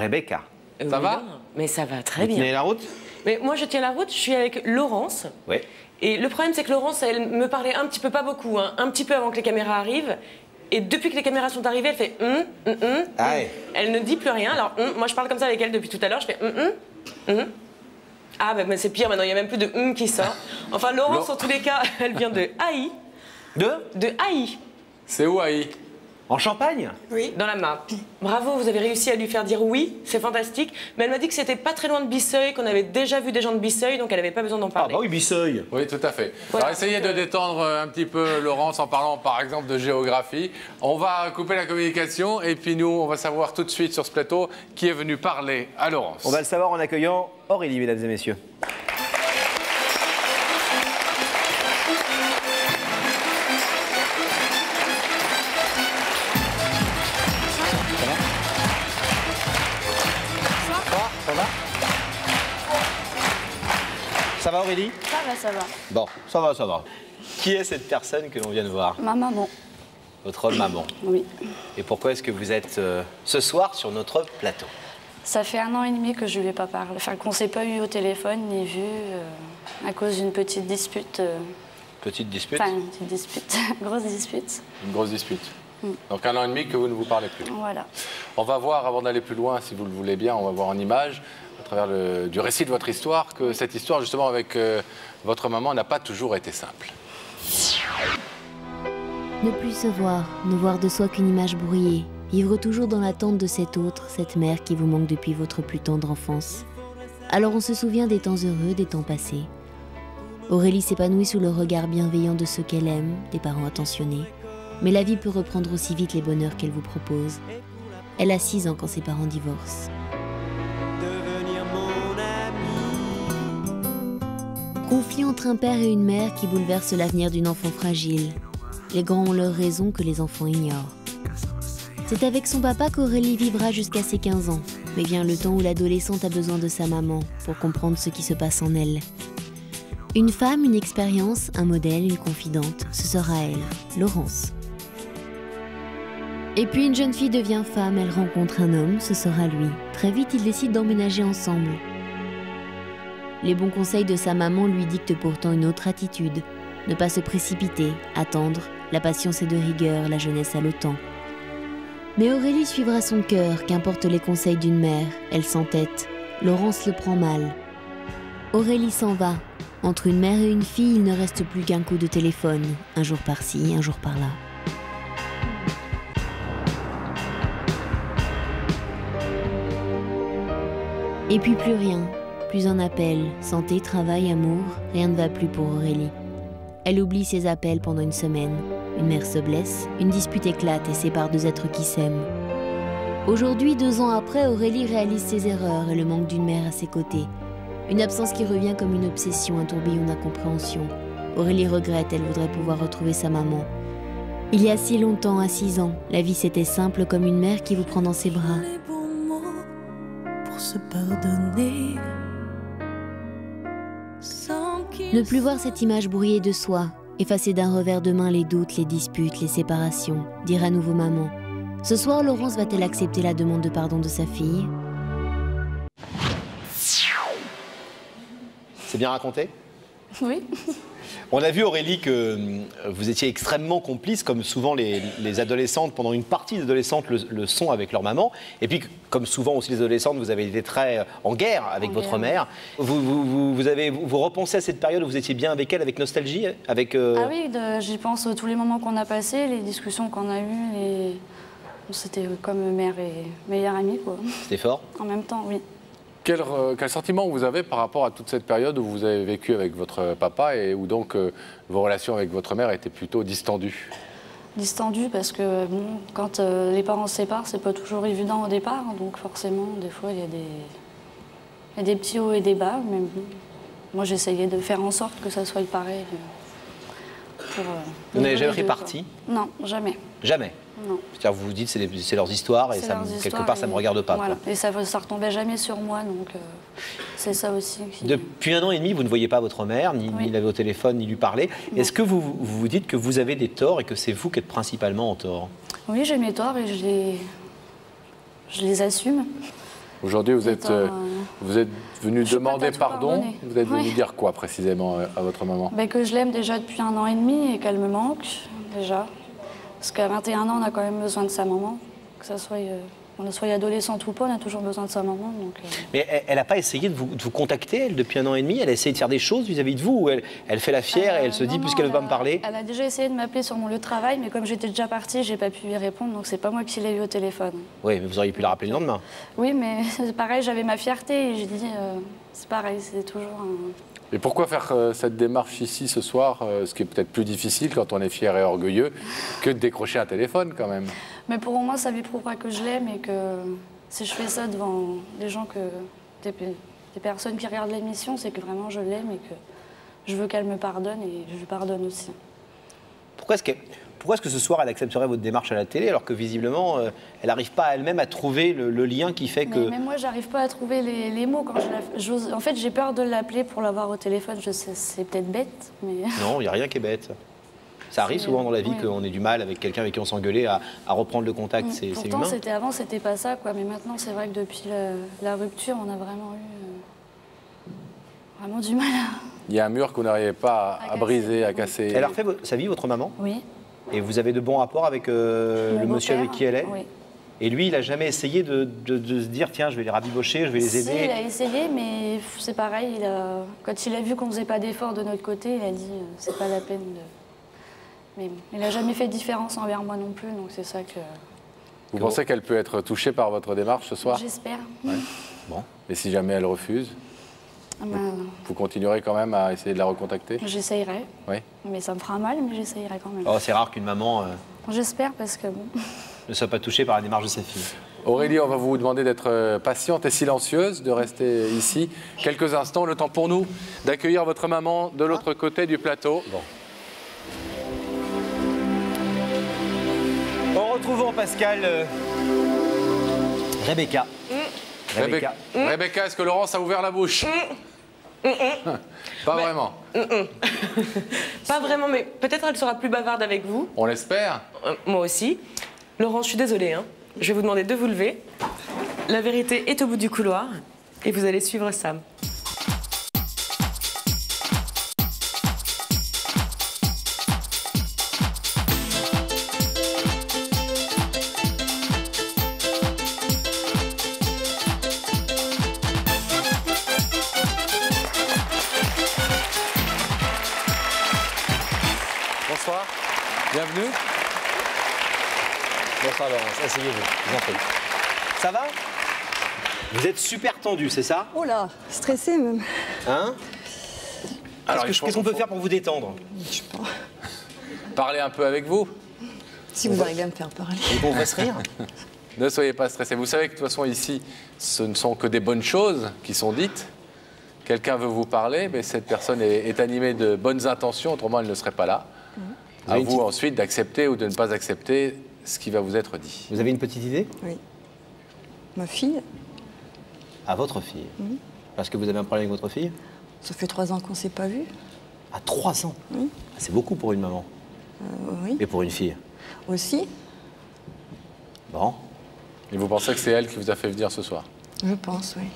Rebecca. Ça va? Mais ça va très Vous bien. tenez la route? Mais moi, je tiens la route, je suis avec Laurence. Oui. Et le problème, c'est que Laurence, elle me parlait un petit peu, pas beaucoup, hein, un petit peu avant que les caméras arrivent. Et depuis que les caméras sont arrivées, elle fait Ah ouais. Elle ne dit plus rien. Alors, moi, je parle comme ça avec elle depuis tout à l'heure. Je fais Ah, bah, c'est pire maintenant, il n'y a même plus de qui sort. Enfin, Laurence, en tous les cas, elle vient de Haï. De Haï. C'est où, Haï? En Champagne? Oui. Dans la Marne. Bravo, vous avez réussi à lui faire dire oui, c'est fantastique. Mais elle m'a dit que c'était pas très loin de Bisseuil, qu'on avait déjà vu des gens de Bisseuil, donc elle n'avait pas besoin d'en Ah parler. bah oui, Bisseuil. Oui, tout à fait. Voilà. Alors, essayez de détendre un petit peu Laurence en parlant, par exemple, de géographie. On va couper la communication et puis nous, on va savoir tout de suite sur ce plateau qui est venu parler à Laurence. On va le savoir en accueillant Aurélie, mesdames et messieurs. Ça va Aurélie? Ça va. Bon, ça va. Qui est cette personne que l'on vient de voir? Ma maman. Votre maman. Oui. Et pourquoi est-ce que vous êtes ce soir sur notre plateau? Ça fait 1 an et demi que je lui ai pas parlé. Enfin, qu'on ne s'est pas eu au téléphone ni vu à cause d'une petite dispute. Petite dispute? Enfin, une petite dispute. Grosse dispute. Une grosse dispute. Donc 1 an et demi que vous ne vous parlez plus. Voilà. On va voir, avant d'aller plus loin, si vous le voulez bien, on va voir en image, à travers du récit de votre histoire, que cette histoire, justement, avec votre maman, n'a pas toujours été simple. Ne plus se voir, ne voir de soi qu'une image brouillée, vivre toujours dans l'attente de cet autre, cette mère qui vous manque depuis votre plus tendre enfance. Alors on se souvient des temps heureux, des temps passés. Aurélie s'épanouit sous le regard bienveillant de ceux qu'elle aime, des parents attentionnés. Mais la vie peut reprendre aussi vite les bonheurs qu'elle vous propose. Elle a 6 ans quand ses parents divorcent. Conflit entre un père et une mère qui bouleverse l'avenir d'une enfant fragile. Les grands ont leurs raisons que les enfants ignorent. C'est avec son papa qu'Aurélie vivra jusqu'à ses 15 ans. Mais vient le temps où l'adolescente a besoin de sa maman pour comprendre ce qui se passe en elle. Une femme, une expérience, un modèle, une confidente, ce sera elle, Laurence. Et puis une jeune fille devient femme, elle rencontre un homme, ce sera lui. Très vite, ils décident d'emménager ensemble. Les bons conseils de sa maman lui dictent pourtant une autre attitude. Ne pas se précipiter, attendre, la patience est de rigueur, la jeunesse a le temps. Mais Aurélie suivra son cœur, qu'importe les conseils d'une mère, elle s'entête. Laurence le prend mal. Aurélie s'en va. Entre une mère et une fille, il ne reste plus qu'un coup de téléphone, un jour par-ci, un jour par-là. Et puis plus rien, plus un appel, santé, travail, amour, rien ne va plus pour Aurélie. Elle oublie ses appels pendant une semaine. Une mère se blesse, une dispute éclate et sépare 2 êtres qui s'aiment. Aujourd'hui, 2 ans après, Aurélie réalise ses erreurs et le manque d'une mère à ses côtés. Une absence qui revient comme une obsession, un tourbillon d'incompréhension. Aurélie regrette, elle voudrait pouvoir retrouver sa maman. Il y a si longtemps, à 6 ans, la vie c'était simple comme une mère qui vous prend dans ses bras. Ne plus voir cette image brouillée de soi, effacer d'un revers de main les doutes, les disputes, les séparations, dire à nouveau maman. Ce soir, Laurence va-t-elle accepter la demande de pardon de sa fille? C'est bien raconté? Oui. On a vu Aurélie que vous étiez extrêmement complice, comme souvent les adolescentes, pendant une partie des adolescentes le sont avec leur maman. Et puis, comme souvent aussi les adolescentes, vous avez été très en guerre avec votre mère. Vous repensez à cette période où vous étiez bien avec elle, avec nostalgie avec, Ah oui, j'y pense tous les moments qu'on a passés, les discussions qu'on a eues. C'était comme mère et meilleure amie, quoi. C'était fort? En même temps, oui. Quel sentiment vous avez par rapport à toute cette période où vous avez vécu avec votre papa et où donc vos relations avec votre mère étaient plutôt distendues? Distendues parce que bon, quand les parents se séparent, c'est pas toujours évident au départ, donc forcément, des fois, il y a des petits hauts et des bas, mais bon, moi j'essayais de faire en sorte que ça soit pareil. Vous n'avez jamais pris parti? Non, jamais. Jamais? Non. C'est-à-dire vous vous dites c'est leurs histoires et ça, quelque part ça ne me regarde pas. Voilà. Quoi. Et ça retombait jamais sur moi, donc c'est ça aussi. Depuis 1 an et demi, vous ne voyez pas votre mère, ni l'avez au téléphone, ni lui parler. Est-ce que vous vous dites que vous avez des torts et que c'est vous qui êtes principalement en tort? Oui, j'ai mes torts et je les assume. Aujourd'hui, vous êtes venu demander pardon. Vous êtes venu Oui. dire quoi précisément à votre maman? Que je l'aime déjà depuis 1 an et demi et qu'elle me manque, déjà. Parce qu'à 21 ans, on a quand même besoin de sa maman. Que ça soit, on soit adolescente ou pas, on a toujours besoin de sa maman. Donc, Mais elle n'a pas essayé de vous contacter, elle, depuis 1 an et demi? Elle a essayé de faire des choses vis-à-vis de vous? Ou elle fait la fière et elle se dit, non, puisqu'elle ne veut pas me parler? Elle a déjà essayé de m'appeler sur mon lieu de travail, mais comme j'étais déjà partie, j'ai pas pu lui répondre, donc c'est pas moi qui l'ai eu au téléphone. Oui, mais vous auriez pu la rappeler le lendemain. Oui, mais c'est pareil, j'avais ma fierté et j'ai dit, c'est pareil, c'est toujours un... Et pourquoi faire cette démarche ici ce soir, ce qui est peut-être plus difficile quand on est fier et orgueilleux, que de décrocher un téléphone quand même? Mais pour moi, ça lui prouvera que je l'aime et que si je fais ça devant des gens, des personnes qui regardent l'émission, c'est que vraiment je l'aime et que je veux qu'elle me pardonne et je lui pardonne aussi. Pourquoi est-ce que ce soir, elle accepterait votre démarche à la télé, alors que visiblement, elle n'arrive pas elle-même à trouver le lien qui fait que... Mais même moi, j'arrive pas à trouver les mots quand j'ose. En fait, j'ai peur de l'appeler pour l'avoir au téléphone. Je sais, c'est peut-être bête, mais... Non, il n'y a rien qui est bête. Ça arrive souvent dans la vie qu'on ait du mal avec quelqu'un avec qui on s'engueulait à reprendre le contact, c'est Pourtant, humain. avant, c'était pas ça, quoi. Mais maintenant, c'est vrai que depuis la rupture, on a vraiment eu vraiment du mal à... Il y a un mur que vous n'arrivez pas à briser, à casser. Elle a refait sa vie, votre maman? Oui. Et vous avez de bons rapports avec le monsieur avec qui elle est? Oui. Et lui, il n'a jamais essayé de se dire, tiens, je vais les rabibocher, je vais les aider? Si, il a essayé, mais c'est pareil. Quand il a vu qu'on ne faisait pas d'efforts de notre côté, il a dit, c'est pas la peine de... Mais bon, il n'a jamais fait de différence envers moi non plus, donc c'est ça que... Vous pensez qu'elle peut être touchée par votre démarche ce soir? J'espère. Ouais. Bon. Et si jamais elle refuse, Ben, vous continuerez quand même à essayer de la recontacter? j'essayerai. Oui. Mais ça me fera mal, mais j'essayerai quand même. Oh, c'est rare qu'une maman J'espère parce que bon... ne soit pas touchée par la démarche de sa fille. Aurélie, on va vous demander d'être patiente et silencieuse, de rester ici quelques instants, le temps pour nous d'accueillir votre maman de l'autre côté du plateau. Bon. En retrouvant Pascal, Rebecca. Rebecca, est-ce que Laurence a ouvert la bouche? Pas vraiment. Pas vraiment, mais peut-être elle sera plus bavarde avec vous. On l'espère. Moi aussi. Laurent, je suis désolée, hein. Je vais vous demander de vous lever. La vérité est au bout du couloir et vous allez suivre Sam. Bonsoir. Bienvenue. Bonsoir Laurence, asseyez-vous, je vous en prie. Ça va? Vous êtes super tendu, c'est ça? Oh là, stressé même. Hein? Alors, Qu'est-ce qu'on peut faire pour vous détendre? Je sais pas. Parlez un peu avec vous. Si vous arrivez à me faire parler. Et qu'on fasse rire? Ne soyez pas stressés. Vous savez que de toute façon ici, ce ne sont que des bonnes choses qui sont dites. Quelqu'un veut vous parler, mais cette personne est animée de bonnes intentions, autrement elle ne serait pas là. À vous ensuite d'accepter ou de ne pas accepter ce qui va vous être dit. Vous avez une petite idée? Oui. Ma fille, À votre fille? Parce que vous avez un problème avec votre fille? ça fait 3 ans qu'on ne s'est pas vu. À 3 ans? Oui. C'est beaucoup pour une maman. Oui. Et pour une fille? Aussi, Bon. Et vous pensez que c'est elle qui vous a fait venir ce soir? je pense, oui.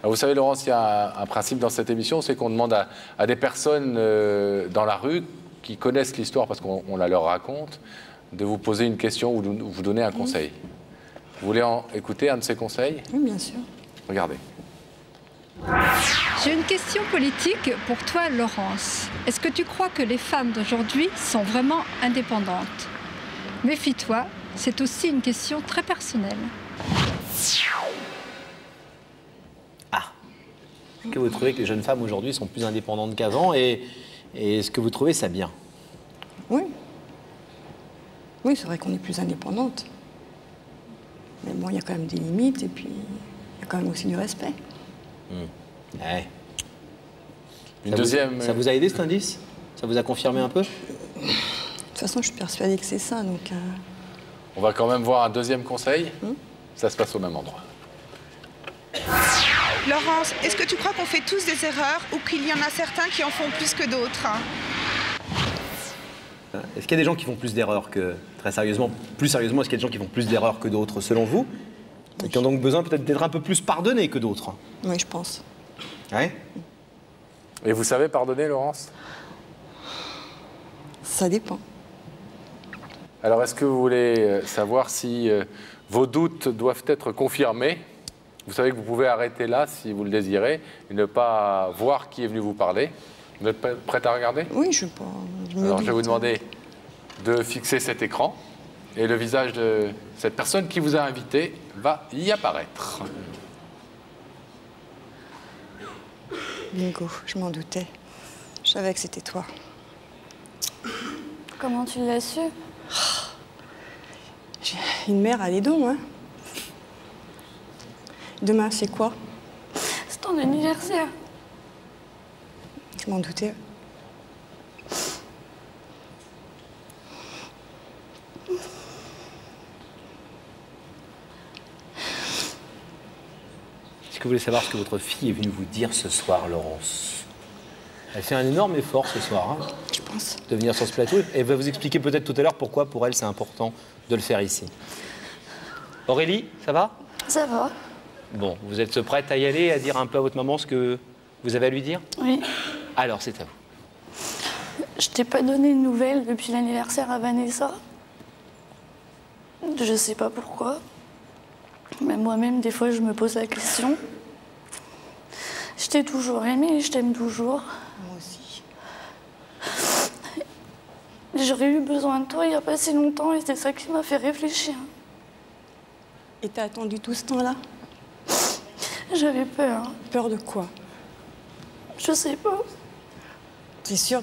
Alors vous savez, Laurence, il y a un principe dans cette émission, c'est qu'on demande à des personnes dans la rue qui connaissent l'histoire, parce qu'on la leur raconte, de vous poser une question ou de vous donner un conseil. Vous voulez écouter un de ces conseils? Oui, bien sûr. Regardez. J'ai une question politique pour toi, Laurence. Est-ce que tu crois que les femmes d'aujourd'hui sont vraiment indépendantes? Méfie-toi, c'est aussi une question très personnelle. Est-ce que vous trouvez que les jeunes femmes aujourd'hui sont plus indépendantes qu'avant et est-ce que vous trouvez ça bien? Oui. Oui, c'est vrai qu'on est plus indépendante. Mais bon, il y a quand même des limites et puis il y a quand même aussi du respect. Ouais. Une deuxième. Ça vous a aidé cet indice? Ça vous a confirmé un peu? De toute façon, je suis persuadée que c'est ça, donc... On va quand même voir un deuxième conseil. Ça se passe au même endroit. Laurence, est-ce que tu crois qu'on fait tous des erreurs ou qu'il y en a certains qui en font plus que d'autres? Est-ce qu'il y a des gens qui font plus d'erreurs que... Très sérieusement, plus sérieusement, est-ce qu'il y a des gens qui font plus d'erreurs que d'autres, selon vous? Et qui ont donc besoin peut-être d'être un peu plus pardonnés que d'autres. Oui, je pense. Ouais. Et vous savez pardonner, Laurence? Ça dépend. Alors, est-ce que vous voulez savoir si vos doutes doivent être confirmés? Vous savez que vous pouvez arrêter là, si vous le désirez, et ne pas voir qui est venu vous parler. Vous êtes prête à regarder? Oui, je pense. Alors, je vais vous demander de fixer cet écran, et le visage de cette personne qui vous a invité va y apparaître. Bingo, je m'en doutais. Je savais que c'était toi. Comment tu l'as su? J'ai une mère à les dons, hein. Demain, c'est quoi? C'est ton anniversaire. Je m'en doutais. Est-ce que vous voulez savoir ce que votre fille est venue vous dire ce soir, Laurence? Elle fait un énorme effort ce soir, hein, Je pense. de venir sur ce plateau. Et elle va vous expliquer peut-être tout à l'heure pourquoi, pour elle, c'est important de le faire ici. Aurélie, ça va? Ça va? Bon, vous êtes prête à y aller, à dire un peu à votre maman ce que vous avez à lui dire? Oui. Alors, c'est à vous. Je t'ai pas donné de nouvelles depuis l'anniversaire à Vanessa. Je sais pas pourquoi. Mais moi-même, des fois, je me pose la question. Je t'ai toujours aimé et je t'aime toujours. Moi aussi. J'aurais eu besoin de toi il y a pas si longtemps et c'est ça qui m'a fait réfléchir. Et t'as attendu tout ce temps-là? J'avais peur. Peur de quoi? Je sais pas. C'est sûr,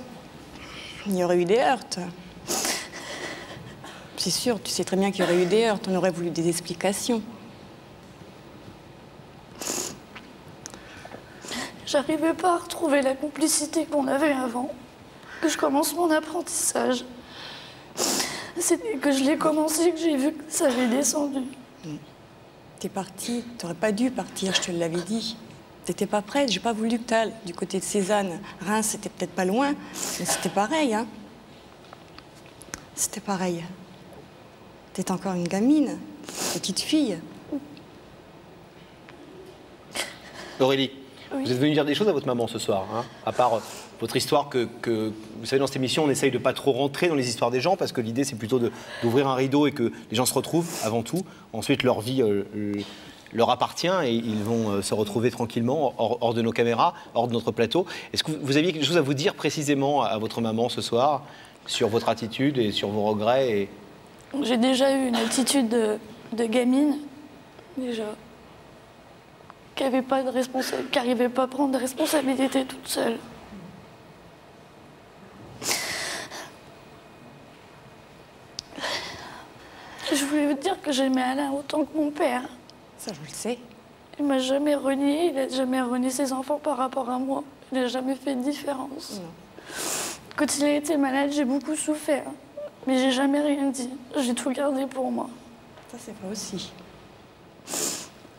il y aurait eu des heurts. C'est sûr, tu sais très bien qu'il y aurait eu des heurts. On aurait voulu des explications. J'arrivais pas à retrouver la complicité qu'on avait avant. Que je commence mon apprentissage. C'était que je l'ai commencé que j'ai vu que ça avait descendu. T'es partie, t'aurais pas dû partir, je te l'avais dit. T'étais pas prête, j'ai pas voulu que t'ailles du côté de Cézanne. Reims, c'était peut-être pas loin, mais c'était pareil, hein. C'était pareil. T'es encore une gamine, petite fille. Aurélie, Oui. vous êtes venue dire des choses à votre maman ce soir, hein, à part votre histoire que, vous savez, dans cette émission, on essaye de pas trop rentrer dans les histoires des gens, parce que l'idée, c'est plutôt d'ouvrir un rideau et que les gens se retrouvent, avant tout. Ensuite, leur vie leur appartient et ils vont se retrouver tranquillement, hors de nos caméras, hors de notre plateau. Est-ce que vous aviez quelque chose à vous dire précisément à votre maman ce soir, sur votre attitude et sur vos regrets et... J'ai déjà eu une attitude de gamine, déjà, qui n'arrivait pas à prendre des responsabilités toute seule. Je voulais vous dire que j'aimais Alain autant que mon père. Ça, je le sais. Il m'a jamais renié, il n'a jamais renié ses enfants par rapport à moi. Il n'a jamais fait de différence. Non. Quand il a été malade, j'ai beaucoup souffert. Mais j'ai jamais rien dit. J'ai tout gardé pour moi. Ça, c'est vrai aussi.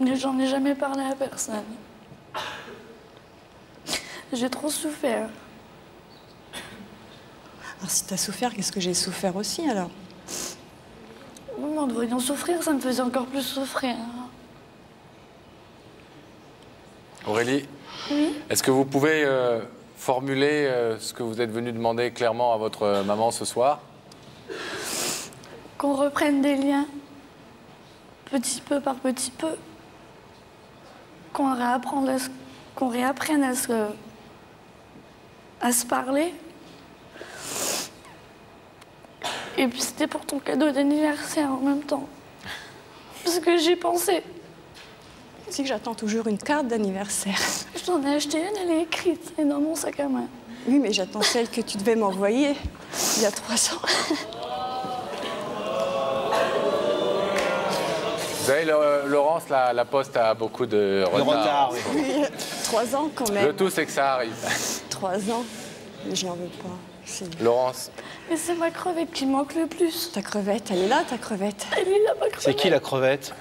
Mais j'en ai jamais parlé à personne. J'ai trop souffert. Alors, si t'as souffert, qu'est-ce que j'ai souffert aussi, alors? En te voyant souffrir, ça me faisait encore plus souffrir. Aurélie, Oui? est-ce que vous pouvez formuler ce que vous êtes venu demander clairement à votre maman ce soir? Qu'on reprenne des liens, petit peu par petit peu. Qu'on réapprenne à se parler. Et puis c'était pour ton cadeau d'anniversaire en même temps. Parce que j'y pensais. Tu sais que j'attends toujours une carte d'anniversaire. Je t'en ai acheté une, elle est écrite, elle est dans mon sac à main. Oui, mais j'attends celle que tu devais m'envoyer il y a 3 ans. Vous savez, Laurence, la Poste a beaucoup de retard. Le retard, oui. Oui, 3 ans quand même. Le tout, c'est que ça arrive. 3 ans. Mais j'y en veux pas. C'est... Laurence, Et c'est ma crevette qui manque le plus. Ta crevette, elle est là, ta crevette. Elle est là, ma crevette. C'est qui la crevette?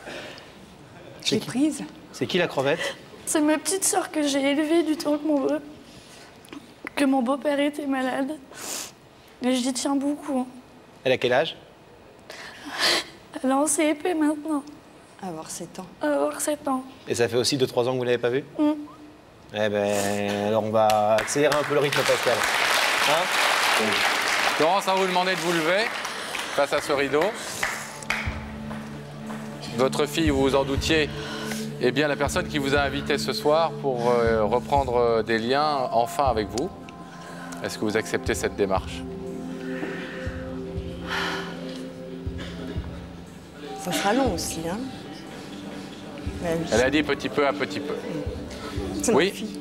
Je l'ai prise. C'est qui la crevette? C'est ma petite sœur que j'ai élevée du temps que mon beau-père était malade. Et j'y tiens beaucoup. Elle a quel âge? Elle est en CP maintenant. Avoir 7 ans. Avoir 7 ans. Et ça fait aussi 2-3 ans que vous ne l'avez pas vu? Eh ben, alors on va accélérer un peu le rythme, Pascal. Hein? Laurence, à vous demander de vous lever face à ce rideau. Votre fille, vous vous en doutiez, est bien la personne qui vous a invité ce soir pour reprendre des liens enfin avec vous. Est-ce que vous acceptez cette démarche? Ça sera long aussi, hein. Mais oui. Elle a dit petit peu à petit peu. C'est ma Oui. fille.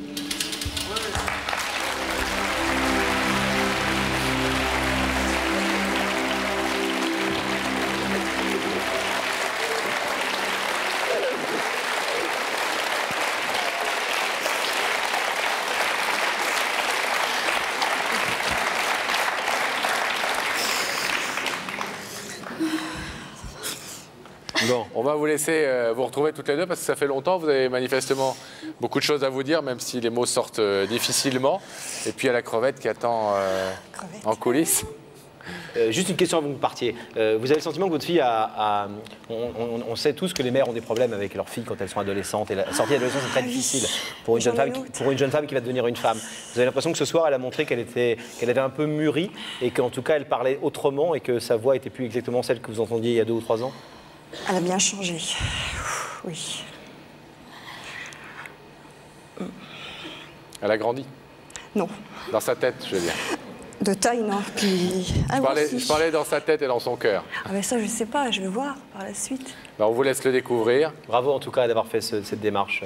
Bon. On va vous laisser vous retrouver toutes les deux parce que ça fait longtemps. Vous avez manifestement beaucoup de choses à vous dire, même si les mots sortent difficilement. Et puis il y a la crevette qui attend en coulisses. Juste une question avant que vous partiez. Vous avez le sentiment que votre fille on sait tous que les mères ont des problèmes avec leurs filles quand elles sont adolescentes. Et la sortie d'adolescence est très difficile pour une jeune femme qui va devenir une femme. Vous avez l'impression que ce soir, elle a montré qu'elle avait un peu mûri et qu'en tout cas, elle parlait autrement et que sa voix était plus exactement celle que vous entendiez il y a 2 ou 3 ans? Elle a bien changé. Oui. Elle a grandi. Non. Dans sa tête, je veux dire. De taille, non. Puis... Je parlais dans sa tête et dans son cœur. Ah ben ça, je sais pas. Je vais voir par la suite. Ben, on vous laisse le découvrir. Bravo en tout cas d'avoir fait cette démarche.